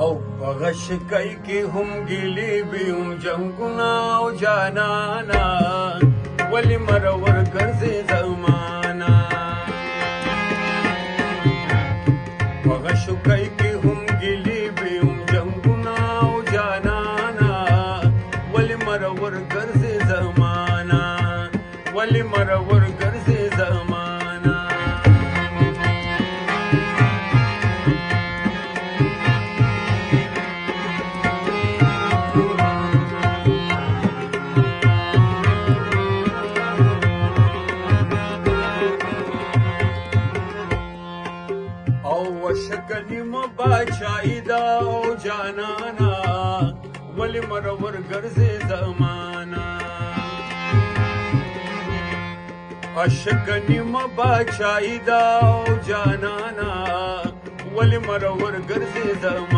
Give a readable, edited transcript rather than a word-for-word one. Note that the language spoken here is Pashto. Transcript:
او بغشکای کې هم ګلی بیم جنگونه او جانانا ولی مرور ګرځي زمانہ بغشکای کې هم ګلی بیم جنگونه او جانانا ولی مرور ګرځي زمانہ ولی مرور ګرځي زمانہ شکلی مباچائی دا او جانانا ولی مرور گرزی زمانا اشکلی مباچائی دا او جانانا ولی مرور گرزی زمانا